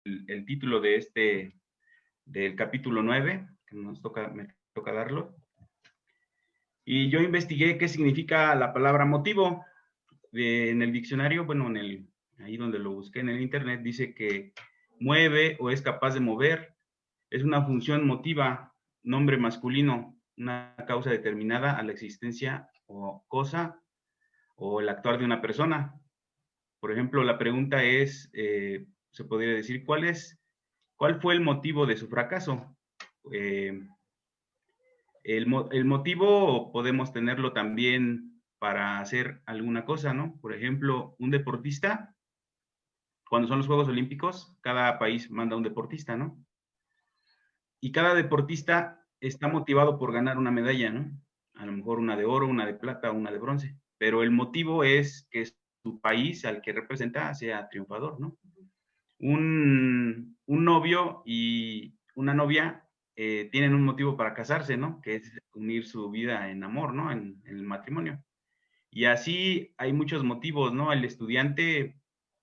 el título de del capítulo 9, que me toca darlo. Y yo investigué qué significa la palabra motivo. En el diccionario, bueno, ahí donde lo busqué en el internet, dice que mueve o es capaz de mover. Es una función motiva, nombre masculino, una causa determinada a la existencia o cosa o el actuar de una persona. Por ejemplo, la pregunta es, se podría decir, ¿cuál fue el motivo de su fracaso? Eh, el motivo podemos tenerlo también para hacer alguna cosa, ¿no? Por ejemplo, un deportista, cuando son los Juegos Olímpicos, cada país manda un deportista, ¿no? Y cada deportista está motivado por ganar una medalla, ¿no? A lo mejor una de oro, una de plata, una de bronce. Pero el motivo es que su país al que representa sea triunfador, ¿no? Un novio y una novia tienen un motivo para casarse, ¿no? Que es unir su vida en amor, ¿no? En el matrimonio. Y así hay muchos motivos, ¿no? El estudiante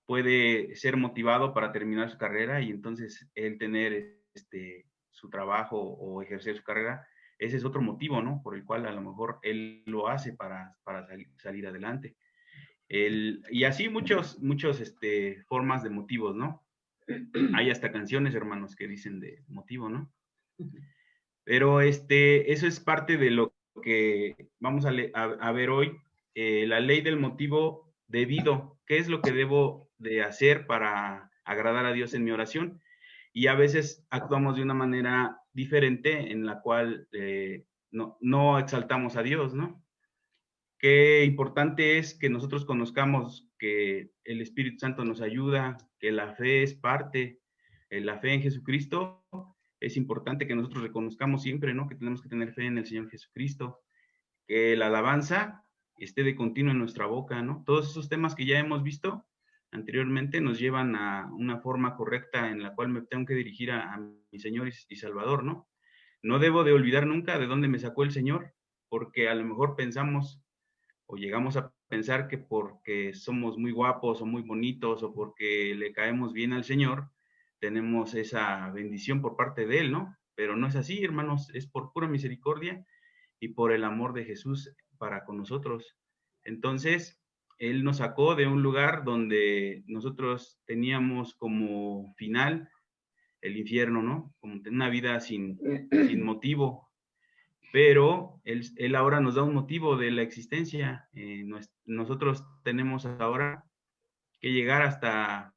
puede ser motivado para terminar su carrera y entonces él tener su trabajo o ejercer su carrera, ese es otro motivo, ¿no? Por el cual a lo mejor él lo hace para salir adelante. Y así muchos formas de motivos, ¿no? Hay hasta canciones, hermanos, que dicen de motivo, ¿no? Pero eso es parte de lo que vamos a ver hoy, la ley del motivo debido. ¿Qué es lo que debo de hacer para agradar a Dios en mi oración? Y a veces actuamos de una manera diferente en la cual no exaltamos a Dios, ¿no? Qué importante es que nosotros conozcamos que el Espíritu Santo nos ayuda, que la fe es parte, la fe en Jesucristo. Es importante que nosotros reconozcamos siempre, ¿no? Que tenemos que tener fe en el Señor Jesucristo, que la alabanza esté de continuo en nuestra boca, ¿no? Todos esos temas que ya hemos visto anteriormente nos llevan a una forma correcta en la cual me tengo que dirigir a mi Señor y Salvador, ¿no? No debo de olvidar nunca de dónde me sacó el Señor, porque a lo mejor pensamos o llegamos a pensar que porque somos muy guapos o muy bonitos o porque le caemos bien al Señor, tenemos esa bendición por parte de Él, ¿no? Pero no es así, hermanos, es por pura misericordia y por el amor de Jesús para con nosotros. Entonces, Él nos sacó de un lugar donde nosotros teníamos como final el infierno, ¿no? Como una vida sin motivo, pero él ahora nos da un motivo de la existencia. Nosotros tenemos ahora que llegar hasta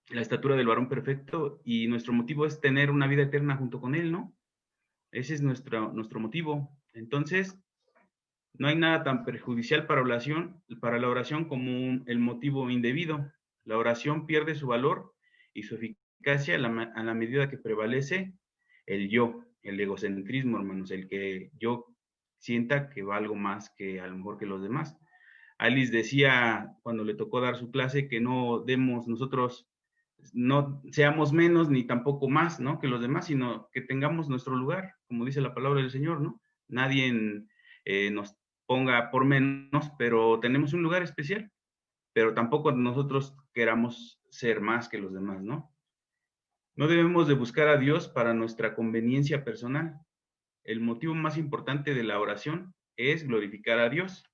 la estatura del varón perfecto y nuestro motivo es tener una vida eterna junto con él, ¿no? Ese es nuestro motivo. Entonces, no hay nada tan perjudicial para la oración como el motivo indebido. La oración pierde su valor y su eficacia a la medida que prevalece el yo, el egocentrismo, hermanos, el que yo sienta que valgo más que a lo mejor que los demás. Alice decía cuando le tocó dar su clase que no demos nosotros, no seamos menos ni tampoco más, ¿no? Que los demás, sino que tengamos nuestro lugar, como dice la palabra del Señor, ¿no? Nadie nos ponga por menos, pero tenemos un lugar especial, pero tampoco nosotros queramos ser más que los demás, ¿no? No debemos de buscar a Dios para nuestra conveniencia personal. El motivo más importante de la oración es glorificar a Dios.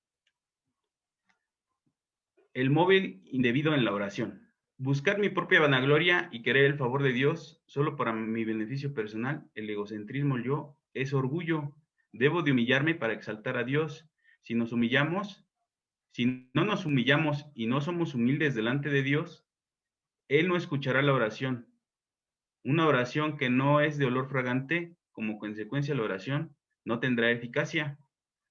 El móvil indebido en la oración. Buscar mi propia vanagloria y querer el favor de Dios solo para mi beneficio personal, el egocentrismo yo, es orgullo. Debo de humillarme para exaltar a Dios. Si nos humillamos, si no nos humillamos y no somos humildes delante de Dios, Él no escuchará la oración. Una oración que no es de olor fragante, como consecuencia de la oración, no tendrá eficacia.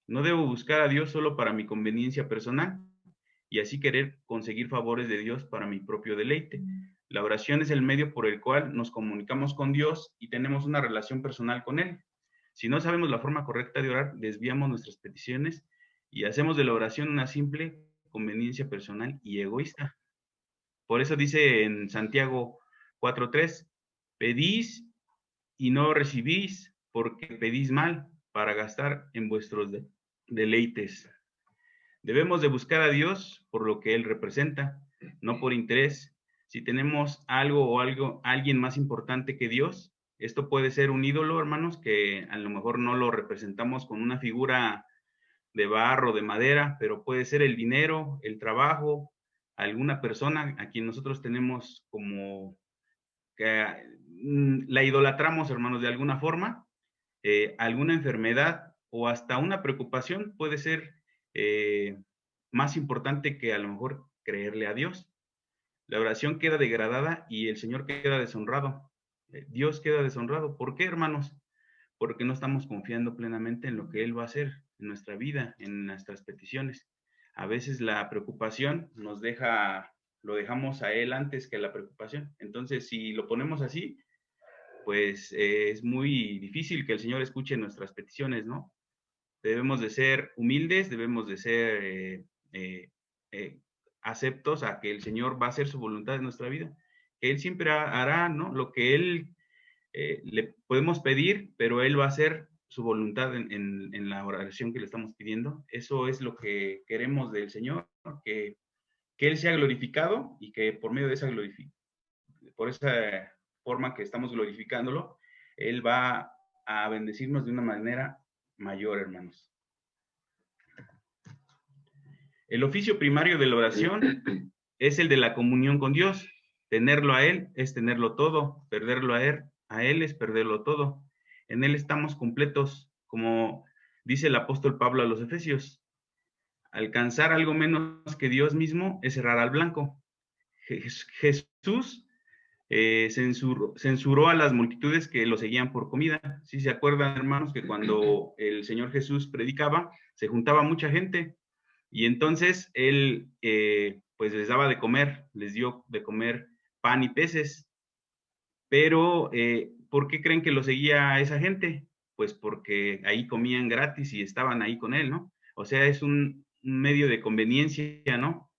No debo buscar a Dios solo para mi conveniencia personal y así querer conseguir favores de Dios para mi propio deleite. La oración es el medio por el cual nos comunicamos con Dios y tenemos una relación personal con Él. Si no sabemos la forma correcta de orar, desviamos nuestras peticiones y hacemos de la oración una simple conveniencia personal y egoísta. Por eso dice en Santiago 4:3, pedís y no recibís porque pedís mal para gastar en vuestros deleites. Debemos de buscar a Dios por lo que Él representa, no por interés. Si tenemos algo o alguien más importante que Dios, esto puede ser un ídolo, hermanos, que a lo mejor no lo representamos con una figura de barro, de madera, pero puede ser el dinero, el trabajo, alguna persona a quien nosotros tenemos como que la idolatramos, hermanos, de alguna forma, alguna enfermedad o hasta una preocupación puede ser más importante que a lo mejor creerle a Dios. La oración queda degradada y el Señor queda deshonrado. Dios queda deshonrado. ¿Por qué, hermanos? Porque no estamos confiando plenamente en lo que Él va a hacer en nuestra vida, en nuestras peticiones. A veces la preocupación lo dejamos a Él antes que la preocupación. Entonces, si lo ponemos así, pues es muy difícil que el Señor escuche nuestras peticiones, ¿no? Debemos de ser humildes, debemos de ser aceptos a que el Señor va a hacer su voluntad en nuestra vida. Él siempre hará, ¿no? Lo que Él le podemos pedir, pero Él va a hacer su voluntad en la oración que le estamos pidiendo. Eso es lo que queremos del Señor, que Él sea glorificado y que por medio de esa por esa forma que estamos glorificándolo, Él va a bendecirnos de una manera mayor, hermanos. El oficio primario de la oración es el de la comunión con Dios. Tenerlo a Él es tenerlo todo, perderlo a Él es perderlo todo. En Él estamos completos, como dice el apóstol Pablo a los Efesios. Alcanzar algo menos que Dios mismo es errar al blanco. Jesús censuró a las multitudes que lo seguían por comida. Si se acuerdan, hermanos, que cuando el Señor Jesús predicaba, se juntaba mucha gente y entonces Él pues les daba de comer, les dio de comer pan y peces. Pero, ¿por qué creen que lo seguía esa gente? Pues porque ahí comían gratis y estaban ahí con Él, ¿no? O sea, es un medio de conveniencia, ¿no?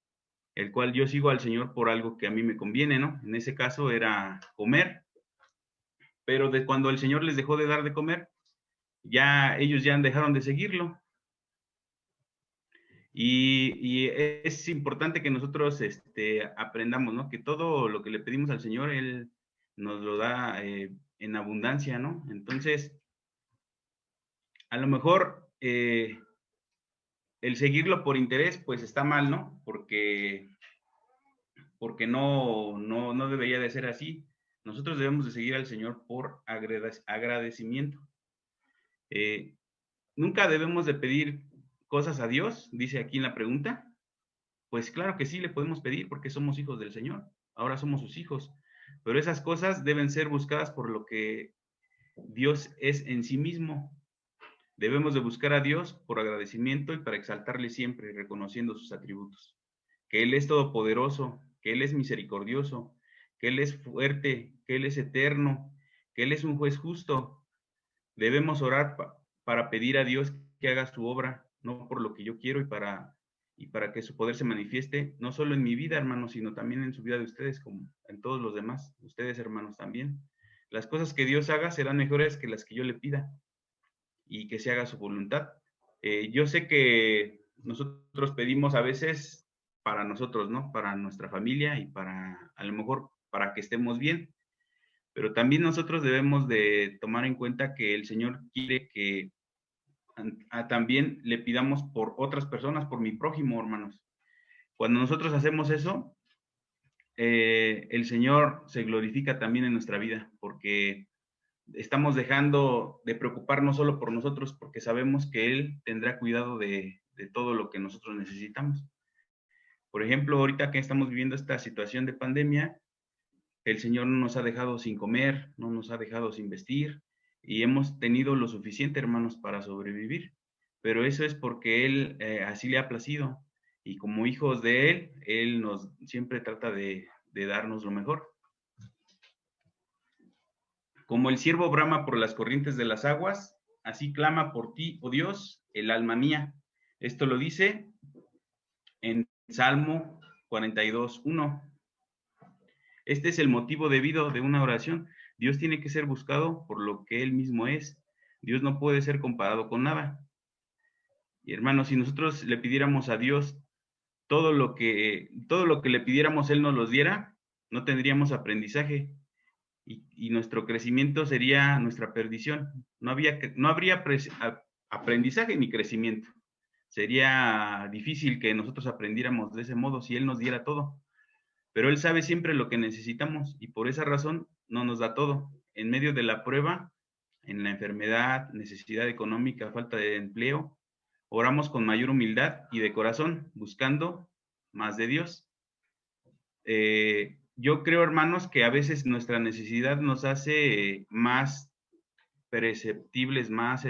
El cual yo sigo al Señor por algo que a mí me conviene, ¿no? En ese caso era comer, pero de cuando el Señor les dejó de dar de comer, ya ellos ya dejaron de seguirlo. Y es importante que nosotros aprendamos, ¿no? Que todo lo que le pedimos al Señor, Él nos lo da en abundancia, ¿no? Entonces, a lo mejor el seguirlo por interés, pues está mal, ¿no? Porque no debería de ser así. Nosotros debemos de seguir al Señor por agradecimiento. Nunca debemos de pedir cosas a Dios, dice aquí en la pregunta. Pues claro que sí le podemos pedir porque somos hijos del Señor. Ahora somos sus hijos. Pero esas cosas deben ser buscadas por lo que Dios es en sí mismo. Debemos de buscar a Dios por agradecimiento y para exaltarle siempre, reconociendo sus atributos. Que Él es todopoderoso, que Él es misericordioso, que Él es fuerte, que Él es eterno, que Él es un juez justo. Debemos orar para pedir a Dios que haga su obra, no por lo que yo quiero y para que su poder se manifieste, no solo en mi vida, hermanos, sino también en su vida de ustedes, como en todos los demás, ustedes, hermanos, también. Las cosas que Dios haga serán mejores que las que yo le pida y que se haga su voluntad. Yo sé que nosotros pedimos a veces para nosotros, ¿no? Para nuestra familia y a lo mejor, para que estemos bien, pero también nosotros debemos de tomar en cuenta que el Señor quiere que también le pidamos por otras personas, por mi prójimo, hermanos. Cuando nosotros hacemos eso, el Señor se glorifica también en nuestra vida, porque estamos dejando de preocuparnos solo por nosotros, porque sabemos que Él tendrá cuidado de todo lo que nosotros necesitamos. Por ejemplo, ahorita que estamos viviendo esta situación de pandemia, el Señor no nos ha dejado sin comer, no nos ha dejado sin vestir, y hemos tenido lo suficiente, hermanos, para sobrevivir. Pero eso es porque Él así le ha placido, y como hijos de Él nos siempre trata de darnos lo mejor. Como el ciervo brama por las corrientes de las aguas, así clama por ti, oh Dios, el alma mía. Esto lo dice en Salmo 42:1. Este es el motivo debido de una oración. Dios tiene que ser buscado por lo que Él mismo es. Dios no puede ser comparado con nada. Y hermanos, si nosotros le pidiéramos a Dios todo lo que le pidiéramos, Él nos los diera, no tendríamos aprendizaje y nuestro crecimiento sería nuestra perdición. No habría aprendizaje ni crecimiento. Sería difícil que nosotros aprendiéramos de ese modo si Él nos diera todo. Pero Él sabe siempre lo que necesitamos y por esa razón no nos da todo. En medio de la prueba, en la enfermedad, necesidad económica, falta de empleo, oramos con mayor humildad y de corazón, buscando más de Dios. Yo creo, hermanos, que a veces nuestra necesidad nos hace más perceptibles, más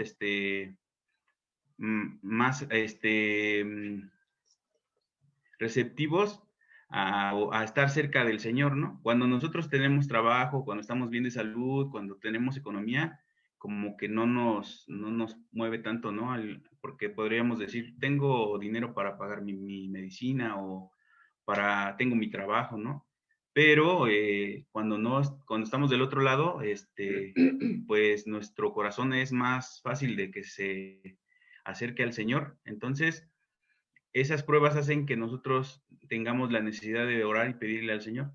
receptivos a estar cerca del Señor, ¿no? Cuando nosotros tenemos trabajo, cuando estamos bien de salud, cuando tenemos economía, como que no nos mueve tanto, ¿no? Porque podríamos decir, tengo dinero para pagar mi medicina o tengo mi trabajo, ¿no? Pero cuando estamos del otro lado, pues nuestro corazón es más fácil de que se acerque al Señor. Entonces, esas pruebas hacen que nosotros tengamos la necesidad de orar y pedirle al Señor.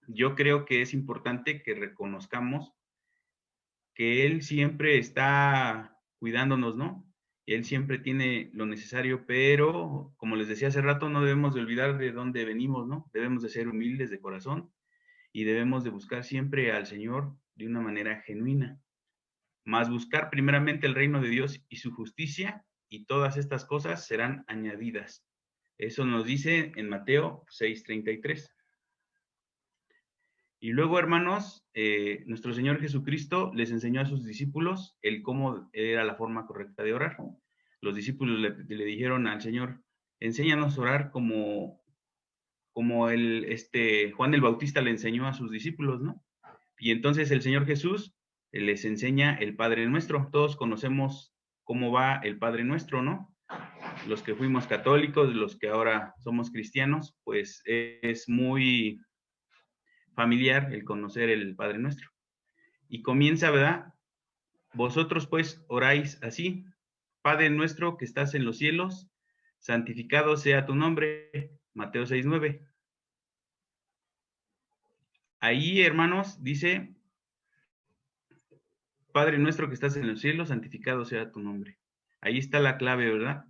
Yo creo que es importante que reconozcamos que Él siempre está cuidándonos, ¿no? Él siempre tiene lo necesario, pero como les decía hace rato, no debemos de olvidar de dónde venimos, ¿no? Debemos de ser humildes de corazón y debemos de buscar siempre al Señor de una manera genuina. Más buscar primeramente el reino de Dios y su justicia, y todas estas cosas serán añadidas. Eso nos dice en Mateo 6:33. Y luego, hermanos, nuestro Señor Jesucristo les enseñó a sus discípulos el cómo era la forma correcta de orar. Los discípulos le dijeron al Señor, enséñanos a orar como Juan el Bautista le enseñó a sus discípulos, ¿no? Y entonces el Señor Jesús les enseña el Padre Nuestro. Todos conocemos cómo va el Padre Nuestro, ¿no? Los que fuimos católicos, los que ahora somos cristianos, pues es muy familiar el conocer el Padre Nuestro. Y comienza, ¿verdad? Vosotros pues oráis así, Padre nuestro que estás en los cielos, santificado sea tu nombre. Mateo 6:9. Ahí, hermanos, dice, Padre nuestro que estás en los cielos, santificado sea tu nombre. Ahí está la clave, ¿verdad?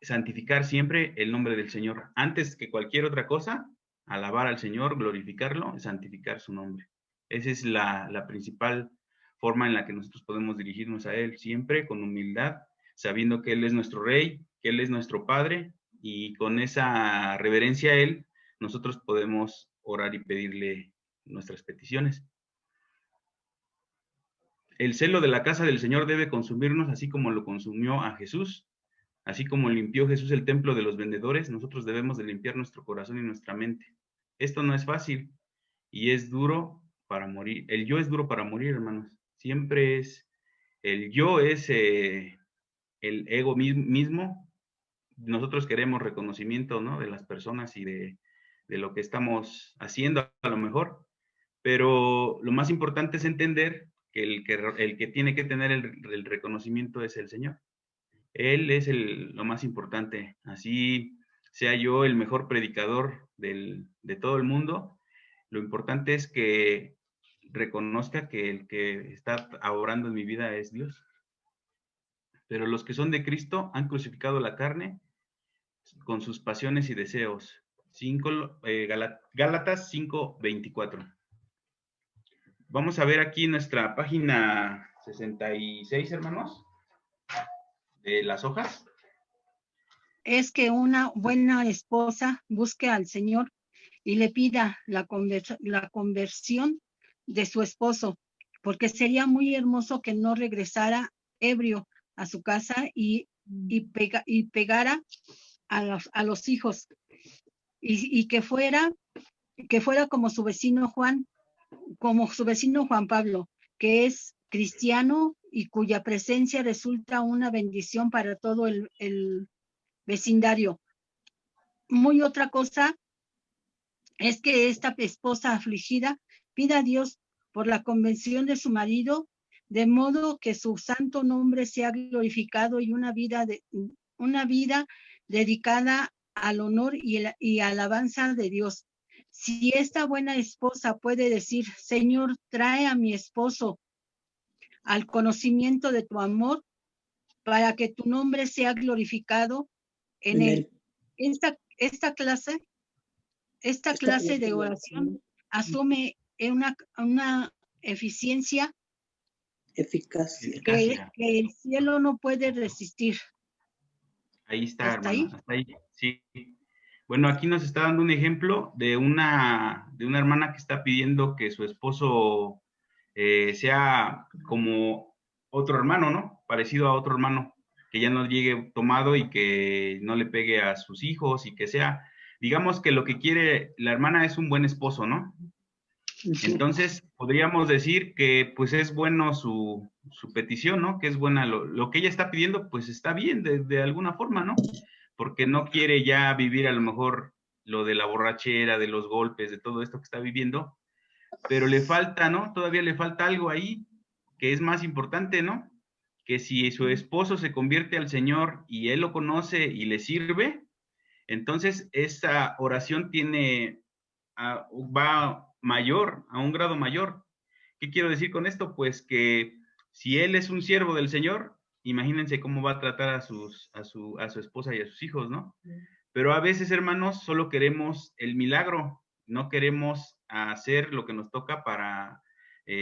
Santificar siempre el nombre del Señor. Antes que cualquier otra cosa, alabar al Señor, glorificarlo, santificar su nombre. Esa es la principal forma en la que nosotros podemos dirigirnos a Él, siempre con humildad, sabiendo que Él es nuestro Rey, que Él es nuestro Padre, y con esa reverencia a Él, nosotros podemos orar y pedirle nuestras peticiones. El celo de la casa del Señor debe consumirnos así como lo consumió a Jesús. Así como limpió Jesús el templo de los vendedores, nosotros debemos de limpiar nuestro corazón y nuestra mente. Esto no es fácil y es duro para morir. El yo es duro para morir, hermanos. Siempre el yo es el ego mismo. Nosotros queremos reconocimiento, ¿no? De las personas y de lo que estamos haciendo a lo mejor, pero lo más importante es entender que el que tiene que tener el reconocimiento es el Señor. Él es lo más importante. Así sea yo el mejor predicador de todo el mundo, lo importante es que reconozca que el que está obrando en mi vida es Dios. Pero los que son de Cristo han crucificado la carne con sus pasiones y deseos. Gálatas 5:24. Vamos a ver aquí nuestra página 66, hermanos, de las hojas. Es que una buena esposa busque al Señor y le pida la conversión de su esposo, porque sería muy hermoso que no regresara ebrio a su casa y pegara a los hijos, y que fuera como su vecino Juan Pablo, que es cristiano y cuya presencia resulta una bendición para todo el vecindario. Muy otra cosa es que esta esposa afligida pida a Dios por la conversión de su marido, de modo que su santo nombre sea glorificado y una vida dedicada al honor y alabanza de Dios. Si esta buena esposa puede decir, Señor, trae a mi esposo al conocimiento de tu amor para que tu nombre sea glorificado en él. Esta clase de oración asume una eficiencia que el cielo no puede resistir. Ahí está, ¿Hasta hermana, ahí? hasta ahí, sí. Bueno, aquí nos está dando un ejemplo de una hermana que está pidiendo que su esposo sea como otro hermano, ¿no? Parecido a otro hermano, que ya no llegue tomado y que no le pegue a sus hijos y que sea, digamos que lo que quiere la hermana es un buen esposo, ¿no? Entonces, podríamos decir que pues es bueno su petición, ¿no? Que es buena, lo que ella está pidiendo, pues está bien de alguna forma, ¿no? Porque no quiere ya vivir a lo mejor lo de la borrachera, de los golpes, de todo esto que está viviendo, pero le falta, ¿no? Todavía le falta algo ahí que es más importante, ¿no? Que si su esposo se convierte al Señor y él lo conoce y le sirve, entonces esa oración tiene, va mayor, a un grado mayor. ¿Qué quiero decir con esto? Pues que si él es un siervo del Señor, imagínense cómo va a tratar a su esposa y a sus hijos, ¿no? Pero a veces, hermanos, solo queremos el milagro, no queremos hacer lo que nos toca para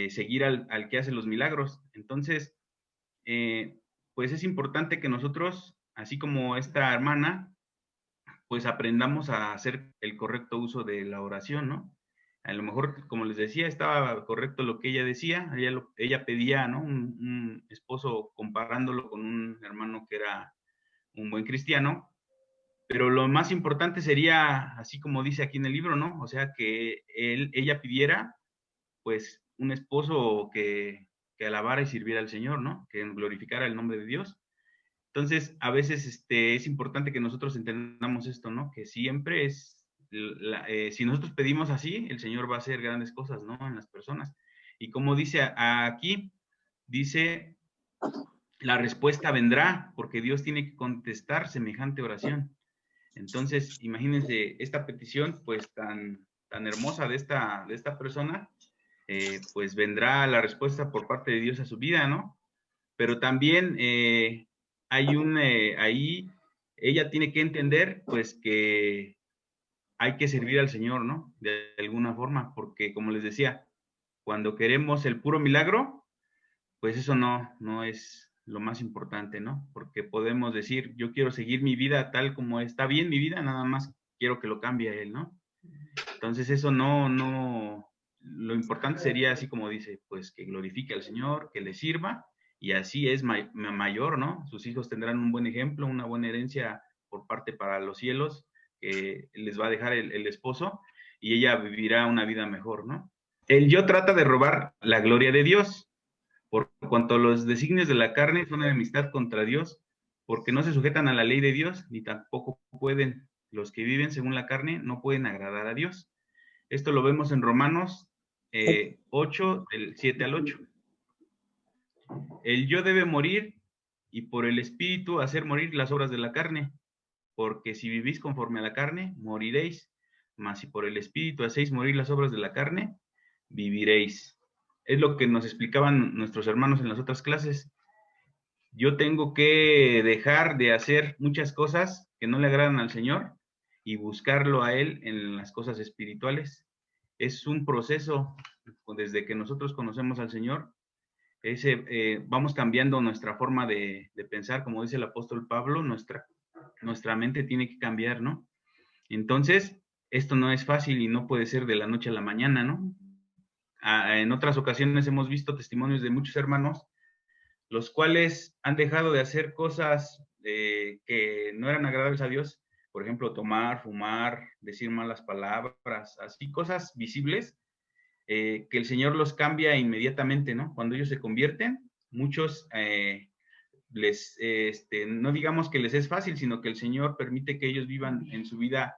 seguir al que hace los milagros. Entonces, pues es importante que nosotros, así como esta hermana, pues aprendamos a hacer el correcto uso de la oración, ¿no? A lo mejor, como les decía, estaba correcto lo que ella decía, ella pedía, ¿no? Un esposo comparándolo con un hermano que era un buen cristiano, pero lo más importante sería, así como dice aquí en el libro, ¿no? O sea, que ella pidiera, pues, un esposo que alabara y sirviera al Señor, ¿no? Que glorificara el nombre de Dios. Entonces, a veces es importante que nosotros entendamos esto, ¿no? Que siempre si nosotros pedimos así, el Señor va a hacer grandes cosas, ¿no? En las personas. Y como dice aquí, dice, la respuesta vendrá, porque Dios tiene que contestar semejante oración. Entonces, imagínense esta petición, pues, tan hermosa de esta persona, pues vendrá la respuesta por parte de Dios a su vida, ¿no? Pero también ahí ella tiene que entender pues que hay que servir al Señor, ¿no? De alguna forma, porque como les decía, cuando queremos el puro milagro, pues eso no es lo más importante, ¿no? Porque podemos decir, yo quiero seguir mi vida tal como está bien mi vida, nada más quiero que lo cambie a Él, ¿no? Entonces eso lo importante sería así como dice, pues que glorifique al Señor, que le sirva, y así es mayor, ¿no? Sus hijos tendrán un buen ejemplo, una buena herencia por parte para los cielos, que les va a dejar el esposo, y ella vivirá una vida mejor, ¿no? El yo trata de robar la gloria de Dios, por cuanto los designios de la carne son enemistad contra Dios, porque no se sujetan a la ley de Dios, ni tampoco pueden. Los que viven según la carne no pueden agradar a Dios. Esto lo vemos en Romanos 8, del 7 al 8. El yo debe morir y por el Espíritu hacer morir las obras de la carne, porque si vivís conforme a la carne, moriréis, mas si por el Espíritu hacéis morir las obras de la carne, viviréis. Es lo que nos explicaban nuestros hermanos en las otras clases. Yo tengo que dejar de hacer muchas cosas que no le agradan al Señor y buscarlo a Él en las cosas espirituales. Es un proceso, desde que nosotros conocemos al Señor, vamos cambiando nuestra forma de pensar, como dice el apóstol Pablo, nuestra mente tiene que cambiar, ¿no? Entonces, esto no es fácil y no puede ser de la noche a la mañana, ¿no? En otras ocasiones hemos visto testimonios de muchos hermanos los cuales han dejado de hacer cosas que no eran agradables a Dios, por ejemplo, tomar, fumar, decir malas palabras, así cosas visibles, que el Señor los cambia inmediatamente, ¿no? Cuando ellos se convierten, muchos no digamos que les es fácil, sino que el Señor permite que ellos vivan en su vida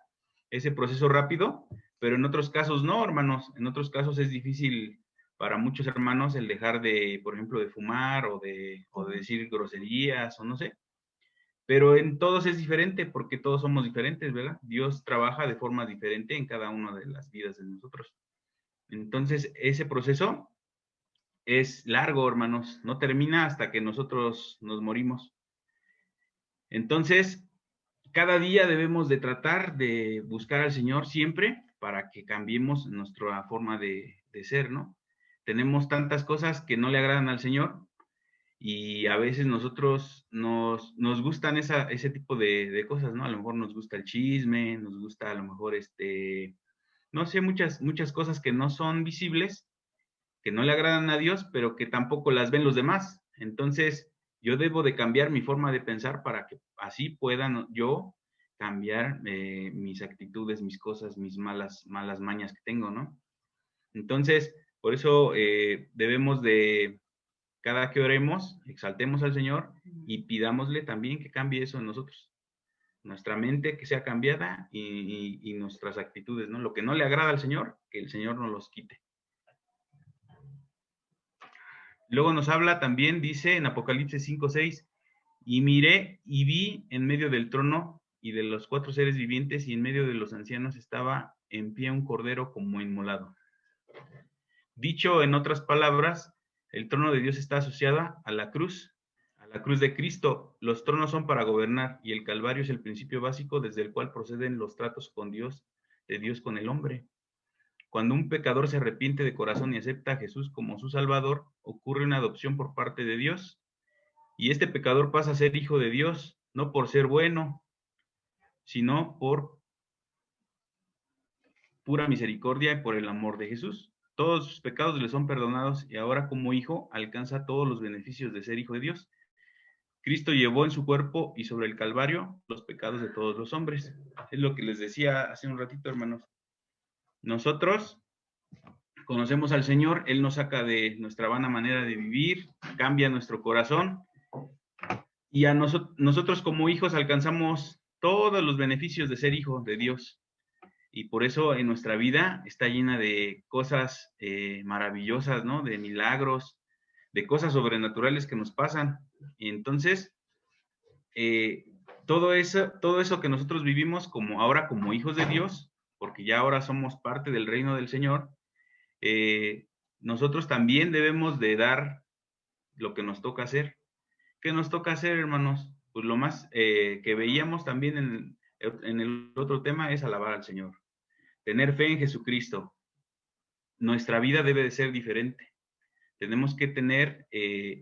ese proceso rápido, pero en otros casos no, hermanos, en otros casos es difícil para muchos hermanos el dejar de, por ejemplo, de fumar o de decir groserías o no sé. pero en todos es diferente porque todos somos diferentes, ¿verdad? Dios trabaja de forma diferente en cada una de las vidas de nosotros. Entonces, ese proceso es largo, hermanos, no termina hasta que nosotros nos morimos. Entonces, cada día debemos de tratar de buscar al Señor siempre para que cambiemos nuestra forma de ser, ¿no? Tenemos tantas cosas que no le agradan al Señor y a veces nosotros nos gustan ese tipo de cosas, ¿no? A lo mejor nos gusta el chisme, nos gusta a lo mejor no sé, muchas cosas que no son visibles, que no le agradan a Dios, pero que tampoco las ven los demás. Entonces, yo debo de cambiar mi forma de pensar para que así pueda yo cambiar mis actitudes, mis cosas, mis malas mañas que tengo, ¿no? Entonces, por eso debemos de, cada que oremos, exaltemos al Señor y pidámosle también que cambie eso en nosotros. Nuestra mente que sea cambiada y nuestras actitudes, ¿no? Lo que no le agrada al Señor, que el Señor nos los quite. Luego nos habla también, dice en Apocalipsis 5:6, y miré y vi en medio del trono y de los 4 seres vivientes y en medio de los ancianos estaba en pie un cordero como inmolado. Dicho en otras palabras, el trono de Dios está asociado a la cruz de Cristo. Los tronos son para gobernar y el Calvario es el principio básico desde el cual proceden los tratos con Dios, de Dios con el hombre. Cuando un pecador se arrepiente de corazón y acepta a Jesús como su Salvador, ocurre una adopción por parte de Dios y este pecador pasa a ser hijo de Dios, no por ser bueno, sino por pura misericordia y por el amor de Jesús. Todos sus pecados le son perdonados y ahora como hijo alcanza todos los beneficios de ser hijo de Dios. Cristo llevó en su cuerpo y sobre el Calvario los pecados de todos los hombres. Es lo que les decía hace un ratito, hermanos. Nosotros conocemos al Señor, Él nos saca de nuestra vana manera de vivir, cambia nuestro corazón y a nosotros como hijos alcanzamos todos los beneficios de ser hijo de Dios. Y por eso en nuestra vida está llena de cosas maravillosas, ¿no? De milagros, de cosas sobrenaturales que nos pasan. Y entonces, todo eso que nosotros vivimos como ahora como hijos de Dios, porque ya ahora somos parte del reino del Señor, nosotros también debemos de dar lo que nos toca hacer. ¿Qué nos toca hacer, hermanos? Pues lo más que veíamos también en el otro tema es alabar al Señor. Tener fe en Jesucristo. Nuestra vida debe de ser diferente. Tenemos que tener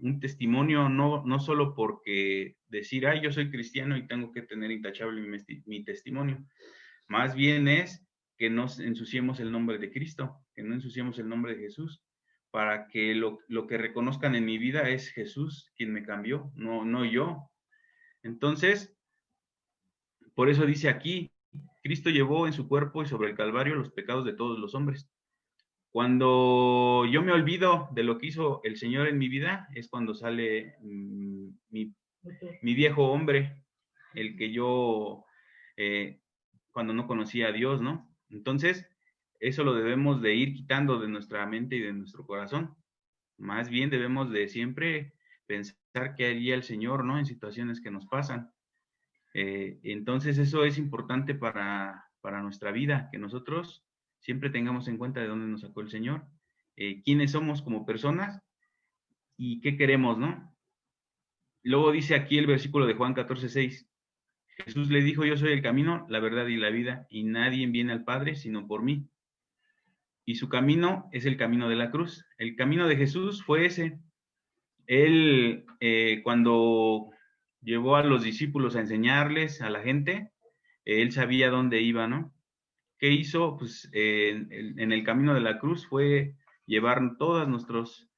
un testimonio, no solo porque decir, ay, yo soy cristiano y tengo que tener intachable mi testimonio. Más bien es que no ensuciemos el nombre de Cristo, que no ensuciemos el nombre de Jesús, para que lo que reconozcan en mi vida es Jesús quien me cambió, no yo. Entonces, por eso dice aquí, Cristo llevó en su cuerpo y sobre el Calvario los pecados de todos los hombres. Cuando yo me olvido de lo que hizo el Señor en mi vida, es cuando sale mi viejo hombre, el que yo, cuando no conocía a Dios, ¿no? Entonces, eso lo debemos de ir quitando de nuestra mente y de nuestro corazón. Más bien debemos de siempre pensar qué haría el Señor, ¿no? En situaciones que nos pasan. Entonces, eso es importante para nuestra vida, que nosotros siempre tengamos en cuenta de dónde nos sacó el Señor, quiénes somos como personas y qué queremos, ¿no? Luego dice aquí el versículo de Juan 14:6. Jesús le dijo, yo soy el camino, la verdad y la vida, y nadie viene al Padre sino por mí. Y su camino es el camino de la cruz. El camino de Jesús fue ese. Él, cuando llevó a los discípulos a enseñarles a la gente, él sabía dónde iba, ¿no? ¿Qué hizo? Pues en el camino de la cruz fue llevar todos nuestros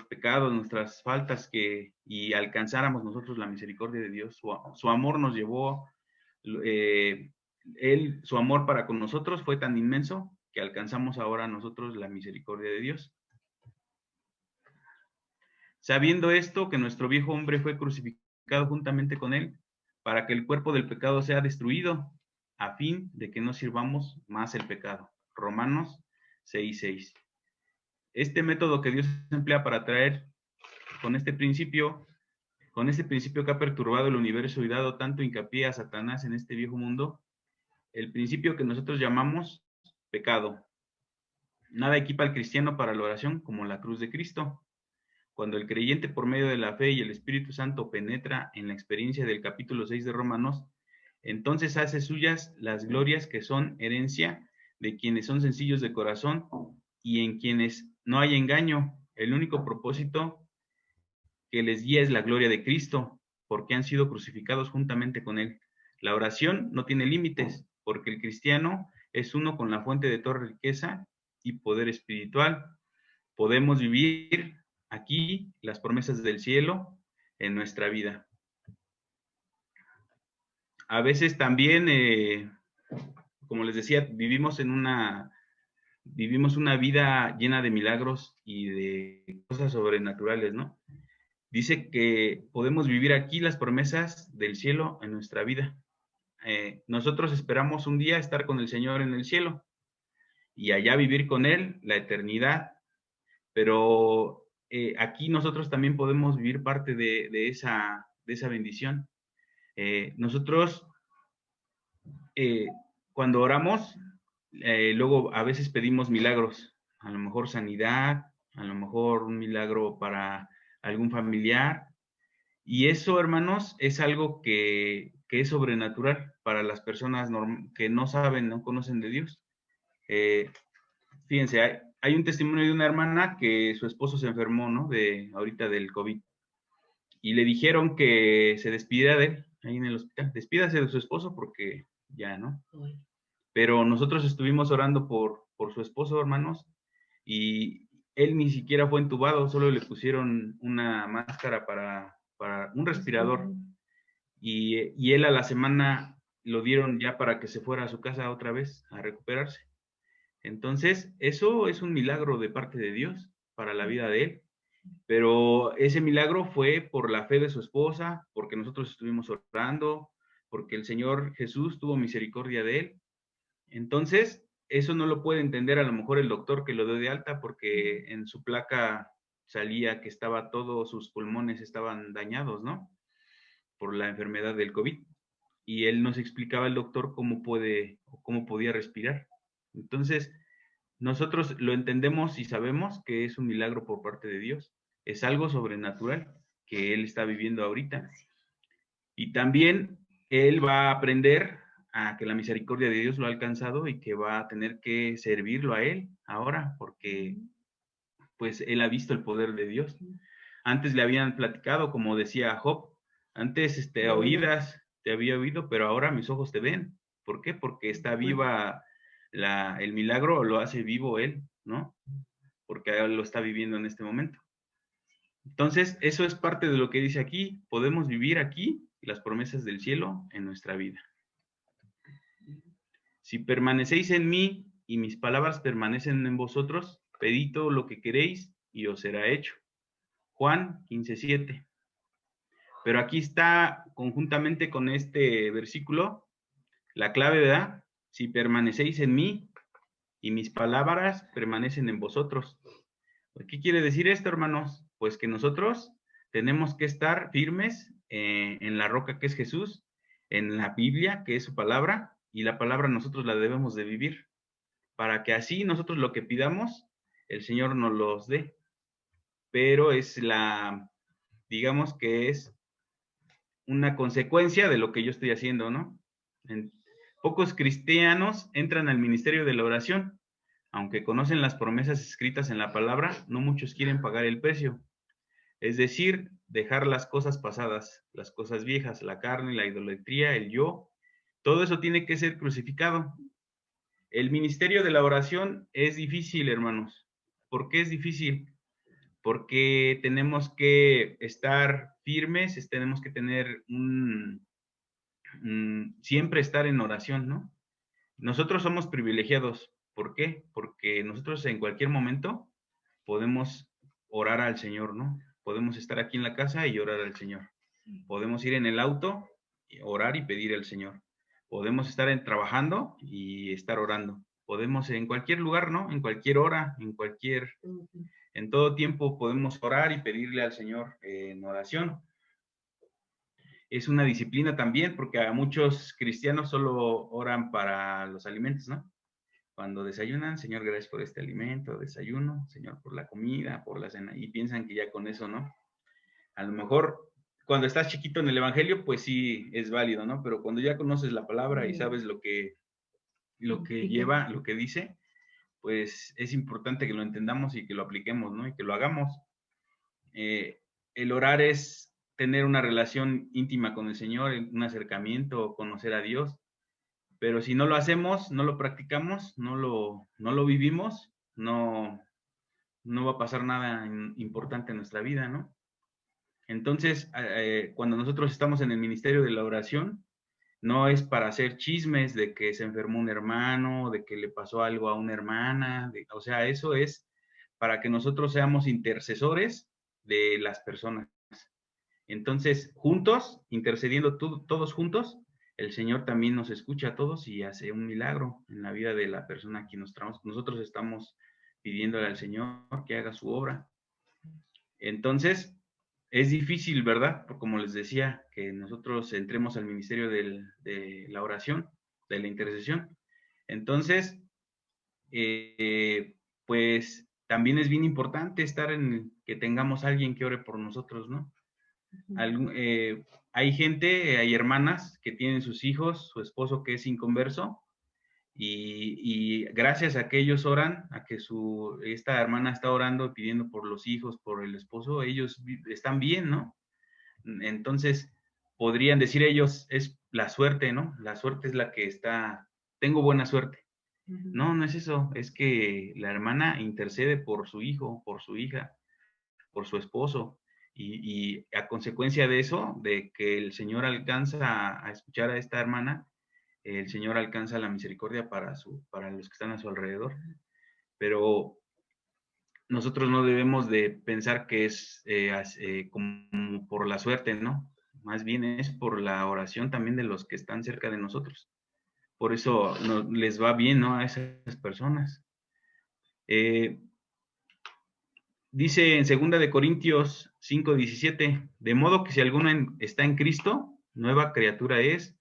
pecados, nuestras faltas y alcanzáramos nosotros la misericordia de Dios. Su amor nos llevó, su amor para con nosotros fue tan inmenso que alcanzamos ahora nosotros la misericordia de Dios. Sabiendo esto, que nuestro viejo hombre fue crucificado juntamente con él, para que el cuerpo del pecado sea destruido, a fin de que no sirvamos más el pecado. Romanos 6:6. Este método que Dios emplea para traer con este principio, con este principio que ha perturbado el universo y dado tanto hincapié a Satanás en este viejo mundo, el principio que nosotros llamamos pecado. Nada equipa al cristiano para la oración como la cruz de Cristo. Cuando el creyente por medio de la fe y el Espíritu Santo penetra en la experiencia del capítulo 6 de Romanos, entonces hace suyas las glorias que son herencia de quienes son sencillos de corazón y en quienes no hay engaño. El único propósito que les guía es la gloria de Cristo, porque han sido crucificados juntamente con Él. La oración no tiene límites, porque el cristiano es uno con la fuente de toda riqueza y poder espiritual. Podemos vivir aquí las promesas del cielo en nuestra vida. A veces también, como les decía, vivimos una vida llena de milagros y de cosas sobrenaturales, ¿no? Dice que podemos vivir aquí las promesas del cielo en nuestra vida. Nosotros esperamos un día estar con el Señor en el cielo y allá vivir con Él la eternidad, pero aquí nosotros también podemos vivir parte de esa bendición. Nosotros, cuando oramos, luego a veces pedimos milagros, a lo mejor sanidad, a lo mejor un milagro para algún familiar, y eso, hermanos, es algo que es sobrenatural para las personas que no saben, no conocen de Dios. Fíjense, hay un testimonio de una hermana que su esposo se enfermó, ¿no? Ahorita del COVID. Y le dijeron que se despidiera de él ahí en el hospital. Despídase de su esposo porque ya, ¿no? Pero nosotros estuvimos orando por su esposo, hermanos, y él ni siquiera fue entubado, solo le pusieron una máscara para un respirador. Y él a la semana lo dieron ya para que se fuera a su casa otra vez a recuperarse. Entonces, eso es un milagro de parte de Dios para la vida de él. Pero ese milagro fue por la fe de su esposa, porque nosotros estuvimos orando, porque el Señor Jesús tuvo misericordia de él. Entonces, eso no lo puede entender a lo mejor el doctor que lo dio de alta, porque en su placa salía que todos sus pulmones estaban dañados, ¿no? Por la enfermedad del COVID. Y él nos explicaba el doctor cómo podía respirar. Entonces, nosotros lo entendemos y sabemos que es un milagro por parte de Dios. Es algo sobrenatural que él está viviendo ahorita. Y también él va a aprender a que la misericordia de Dios lo ha alcanzado y que va a tener que servirlo a él ahora, porque pues él ha visto el poder de Dios. Antes le habían platicado, como decía Job, antes a oídas te había oído, pero ahora mis ojos te ven. ¿Por qué? Porque está viva el milagro, lo hace vivo él, ¿no? Porque él lo está viviendo en este momento. Entonces, eso es parte de lo que dice aquí. Podemos vivir aquí las promesas del cielo en nuestra vida. Si permanecéis en mí y mis palabras permanecen en vosotros, pedid todo lo que queréis y os será hecho. Juan 15:7. Pero aquí está conjuntamente con este versículo la clave, ¿verdad? Si permanecéis en mí y mis palabras permanecen en vosotros. ¿Qué quiere decir esto, hermanos? Pues que nosotros tenemos que estar firmes en la roca que es Jesús, en la Biblia, que es su palabra, y la palabra nosotros la debemos de vivir, para que así nosotros lo que pidamos, el Señor nos los dé. Pero digamos que es una consecuencia de lo que yo estoy haciendo, ¿no? Pocos cristianos entran al ministerio de la oración. Aunque conocen las promesas escritas en la palabra, no muchos quieren pagar el precio. Es decir, dejar las cosas pasadas, las cosas viejas, la carne, la idolatría, el yo. Todo eso tiene que ser crucificado. El ministerio de la oración es difícil, hermanos. ¿Por qué es difícil? Porque tenemos que estar firmes, tenemos que tener siempre estar en oración, ¿no? Nosotros somos privilegiados. ¿Por qué? Porque nosotros en cualquier momento podemos orar al Señor, ¿no? Podemos estar aquí en la casa y orar al Señor. Podemos ir en el auto, orar y pedir al Señor. Podemos estar trabajando y estar orando. Podemos en cualquier lugar, ¿no? En cualquier hora, en todo tiempo podemos orar y pedirle al Señor en oración. es una disciplina también, porque a muchos cristianos solo oran para los alimentos, ¿no? Cuando desayunan, Señor, gracias por este alimento, desayuno, Señor, por la comida, por la cena, y piensan que ya con eso, ¿no? A lo mejor cuando estás chiquito en el Evangelio, pues sí es válido, ¿no? Pero cuando ya conoces la palabra y sabes lo que lleva, lo que dice, pues es importante que lo entendamos y que lo apliquemos, ¿no? Y que lo hagamos. El orar es tener una relación íntima con el Señor, un acercamiento, conocer a Dios, pero si no lo hacemos, no lo practicamos, no lo vivimos, no va a pasar nada importante en nuestra vida, ¿no? Entonces, cuando nosotros estamos en el ministerio de la oración, no es para hacer chismes de que se enfermó un hermano, de que le pasó algo a una hermana, o sea, eso es para que nosotros seamos intercesores de las personas. Entonces, juntos, intercediendo todos juntos, el Señor también nos escucha a todos y hace un milagro en la vida de la persona a quien nosotros estamos pidiéndole al Señor que haga su obra. Entonces, es difícil, ¿verdad? Como les decía, que nosotros entremos al ministerio de la oración, de la intercesión. Entonces, pues también es bien importante estar en que tengamos a alguien que ore por nosotros, ¿no? Hay gente, hay hermanas que tienen sus hijos, su esposo que es inconverso, y gracias a que ellos oran, a que esta hermana está orando, pidiendo por los hijos, por el esposo, ellos están bien, ¿no? Entonces, podrían decir ellos, es la suerte, ¿no? La suerte es la que está, tengo buena suerte. No, no es eso, es que la hermana intercede por su hijo, por su hija, por su esposo, y a consecuencia de eso, de que el Señor alcanza a escuchar a esta hermana, el Señor alcanza la misericordia para los que están a su alrededor. Pero nosotros no debemos de pensar que es como por la suerte, ¿no? Más bien es por la oración también de los que están cerca de nosotros. Por eso les va bien, ¿no? A esas personas. Dice en 2 de Corintios 5:17, de modo que si alguno está en Cristo, nueva criatura es,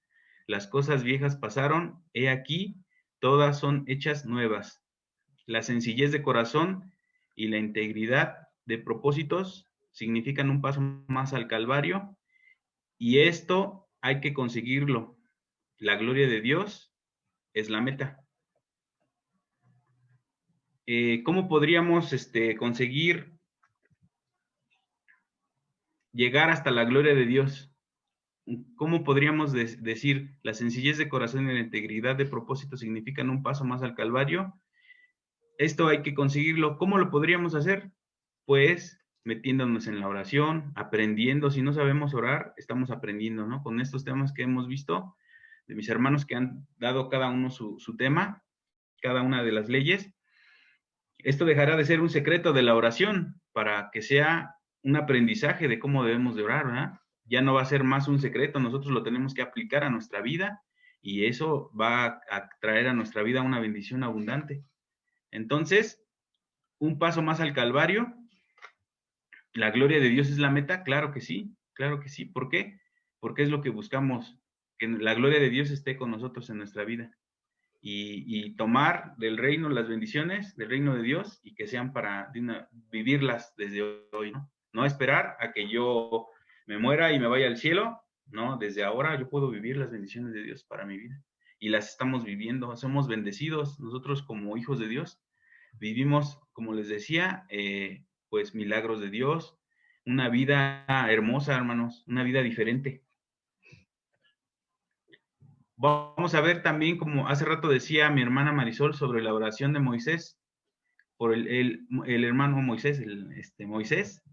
las cosas viejas pasaron, he aquí, todas son hechas nuevas. La sencillez de corazón y la integridad de propósitos significan un paso más al Calvario, y esto hay que conseguirlo. La gloria de Dios es la meta. ¿Cómo podríamos conseguir llegar hasta la gloria de Dios? ¿Cómo podríamos decir la sencillez de corazón y la integridad de propósito significan un paso más al Calvario? Esto hay que conseguirlo. ¿Cómo lo podríamos hacer? Pues metiéndonos en la oración, aprendiendo. Si no sabemos orar, estamos aprendiendo, ¿no? Con estos temas que hemos visto, de mis hermanos que han dado cada uno su tema, cada una de las leyes, esto dejará de ser un secreto de la oración para que sea un aprendizaje de cómo debemos de orar, ¿verdad? Ya no va a ser más un secreto, nosotros lo tenemos que aplicar a nuestra vida y eso va a traer a nuestra vida una bendición abundante. Entonces, un paso más al Calvario. ¿La gloria de Dios es la meta? Claro que sí, claro que sí. ¿Por qué? Porque es lo que buscamos, que la gloria de Dios esté con nosotros en nuestra vida y tomar del reino las bendiciones del reino de Dios y que sean para vivirlas desde hoy, ¿no? No esperar a que yo me muera y me vaya al cielo, ¿no? Desde ahora yo puedo vivir las bendiciones de Dios para mi vida y las estamos viviendo, somos bendecidos nosotros como hijos de Dios, vivimos, como les decía, pues milagros de Dios, una vida hermosa, hermanos, una vida diferente. Vamos a ver también, como hace rato decía mi hermana Marisol, sobre la oración de Moisés, por el hermano Moisés, Moisés,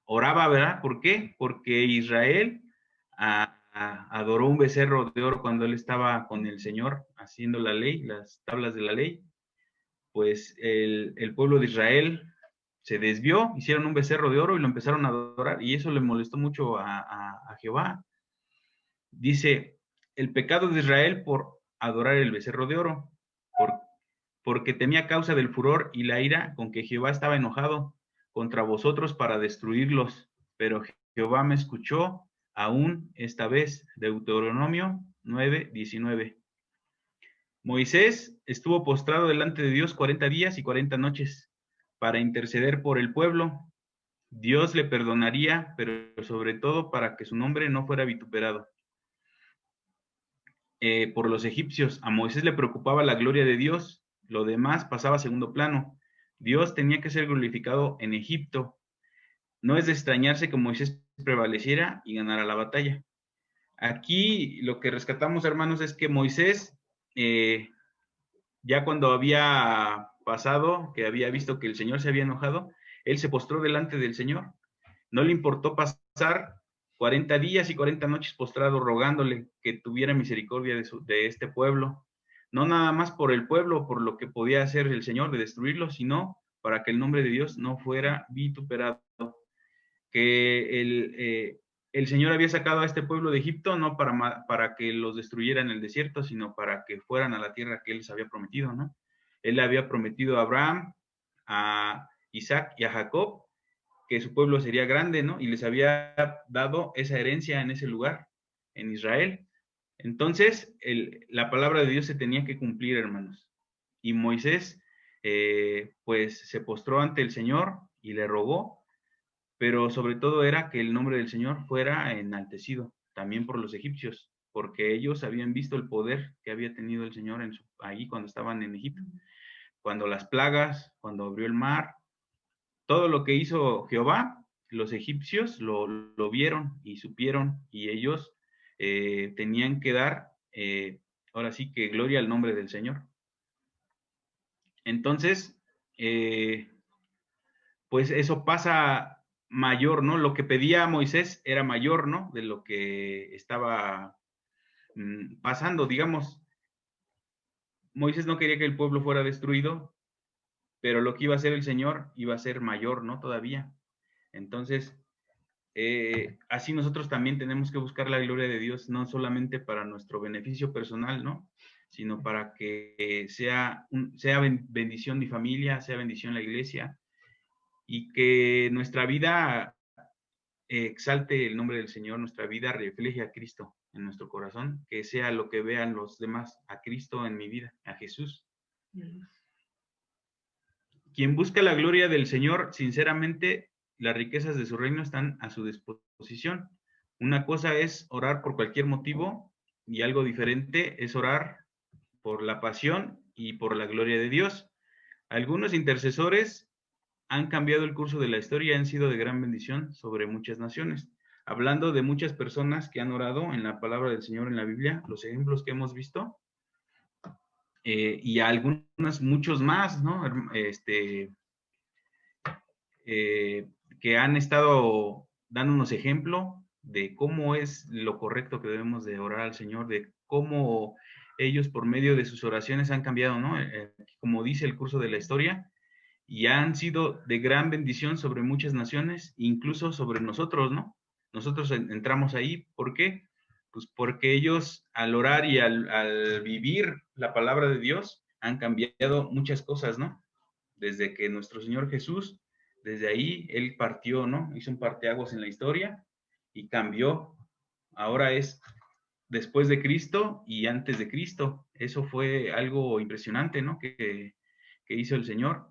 oraba, ¿verdad? ¿Por qué? Porque Israel adoró un becerro de oro cuando él estaba con el Señor haciendo la ley, las tablas de la ley. Pues el pueblo de Israel se desvió, hicieron un becerro de oro y lo empezaron a adorar, y eso le molestó mucho a Jehová. Dice, el pecado de Israel por adorar el becerro de oro, porque temía causa del furor y la ira con que Jehová estaba enojado contra vosotros para destruirlos. Pero Jehová me escuchó aún esta vez. Deuteronomio 9:19. Moisés estuvo postrado delante de Dios 40 días y 40 noches para interceder por el pueblo. Dios le perdonaría, pero sobre todo para que su nombre no fuera vituperado por los egipcios. A Moisés le preocupaba la gloria de Dios, lo demás pasaba a segundo plano. Dios tenía que ser glorificado en Egipto. No es de extrañarse que Moisés prevaleciera y ganara la batalla. Aquí lo que rescatamos, hermanos, es que Moisés, ya cuando había pasado, que había visto que el Señor se había enojado, él se postró delante del Señor. No le importó pasar 40 días y 40 noches postrado rogándole que tuviera misericordia de este pueblo. No nada más por el pueblo, por lo que podía hacer el Señor de destruirlo, sino para que el nombre de Dios no fuera vituperado. Que el Señor había sacado a este pueblo de Egipto no para que los destruyera en el desierto, sino para que fueran a la tierra que Él les había prometido, ¿no? Él le había prometido a Abraham, a Isaac y a Jacob que su pueblo sería grande, ¿no? Y les había dado esa herencia en ese lugar, en Israel. Entonces, la palabra de Dios se tenía que cumplir, hermanos. Y Moisés, pues, se postró ante el Señor y le rogó, pero sobre todo era que el nombre del Señor fuera enaltecido, también por los egipcios, porque ellos habían visto el poder que había tenido el Señor ahí cuando estaban en Egipto. Cuando las plagas, cuando abrió el mar, todo lo que hizo Jehová, los egipcios lo vieron y supieron, y ellos tenían que dar, ahora sí que gloria al nombre del Señor. Entonces, pues eso pasa mayor, ¿no? Lo que pedía Moisés era mayor, ¿no? De lo que estaba pasando, digamos. Moisés no quería que el pueblo fuera destruido, pero lo que iba a hacer el Señor iba a ser mayor, ¿no? Todavía. Entonces, así nosotros también tenemos que buscar la gloria de Dios, no solamente para nuestro beneficio personal, ¿no? Sino para que sea bendición mi familia, sea bendición la iglesia, y que nuestra vida exalte el nombre del Señor, nuestra vida refleje a Cristo en nuestro corazón, que sea lo que vean los demás, a Cristo en mi vida, a Jesús. Quien busca la gloria del Señor, sinceramente, las riquezas de su reino están a su disposición. Una cosa es orar por cualquier motivo y algo diferente es orar por la pasión y por la gloria de Dios. Algunos intercesores han cambiado el curso de la historia y han sido de gran bendición sobre muchas naciones. Hablando de muchas personas que han orado en la palabra del Señor en la Biblia, los ejemplos que hemos visto, y algunos, muchos más, ¿no? Que han estado dándonos ejemplo de cómo es lo correcto que debemos de orar al Señor, de cómo ellos por medio de sus oraciones han cambiado, ¿no? Como dice el curso de la historia, y han sido de gran bendición sobre muchas naciones, incluso sobre nosotros, ¿no? Nosotros entramos ahí, ¿por qué? Pues porque ellos al orar y al vivir la palabra de Dios han cambiado muchas cosas, ¿no? Desde que nuestro Señor Jesús, desde ahí, Él partió, ¿no? Hizo un parteaguas en la historia y cambió. Ahora es después de Cristo y antes de Cristo. Eso fue algo impresionante, ¿no? Que hizo el Señor.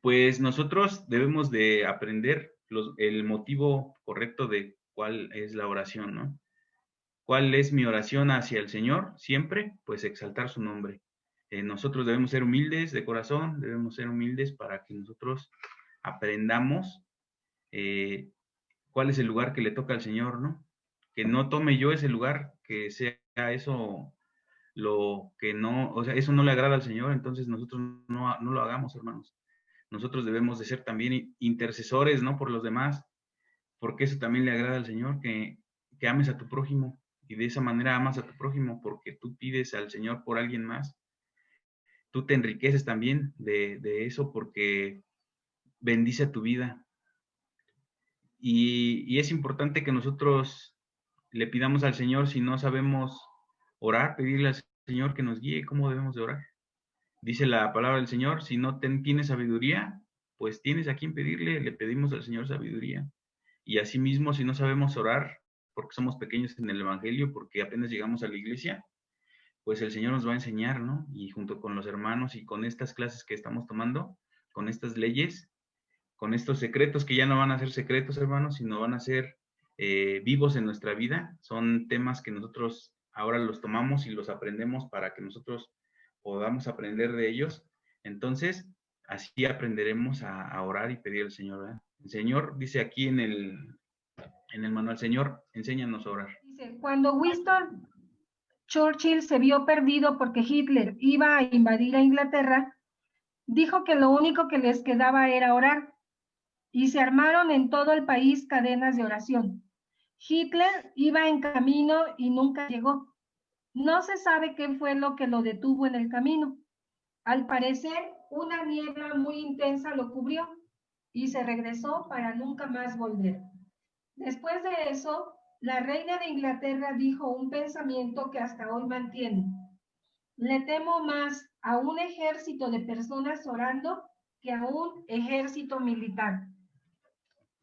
Pues nosotros debemos de aprender el motivo correcto de cuál es la oración, ¿no? ¿Cuál es mi oración hacia el Señor? Siempre, pues exaltar su nombre. Nosotros debemos ser humildes de corazón, debemos ser humildes para que nosotros aprendamos cuál es el lugar que le toca al Señor, ¿no? Que no tome yo ese lugar, que sea eso lo que no, o sea, eso no le agrada al Señor, entonces nosotros no lo hagamos, hermanos. Nosotros debemos de ser también intercesores, ¿no? Por los demás, porque eso también le agrada al Señor, que ames a tu prójimo, y de esa manera amas a tu prójimo, porque tú pides al Señor por alguien más. Tú te enriqueces también de eso porque bendice tu vida. Y es importante que nosotros le pidamos al Señor, si no sabemos orar, pedirle al Señor que nos guíe cómo debemos de orar. Dice la palabra del Señor, si no tienes sabiduría, pues tienes a quien pedirle, le pedimos al Señor sabiduría. Y asimismo, si no sabemos orar, porque somos pequeños en el Evangelio, porque apenas llegamos a la iglesia, pues el Señor nos va a enseñar, ¿no? Y junto con los hermanos y con estas clases que estamos tomando, con estas leyes, con estos secretos que ya no van a ser secretos, hermanos, sino van a ser vivos en nuestra vida, son temas que nosotros ahora los tomamos y los aprendemos para que nosotros podamos aprender de ellos. Entonces, así aprenderemos a orar y pedir al Señor, ¿verdad? El Señor dice aquí en el manual, Señor, enséñanos a orar. Dice, cuando Winston Churchill se vio perdido porque Hitler iba a invadir a Inglaterra, dijo que lo único que les quedaba era orar, y se armaron en todo el país cadenas de oración. Hitler iba en camino y nunca llegó. No se sabe qué fue lo que lo detuvo en el camino. Al parecer, una niebla muy intensa lo cubrió y se regresó para nunca más volver. Después de eso, la reina de Inglaterra dijo un pensamiento que hasta hoy mantiene. Le temo más a un ejército de personas orando que a un ejército militar.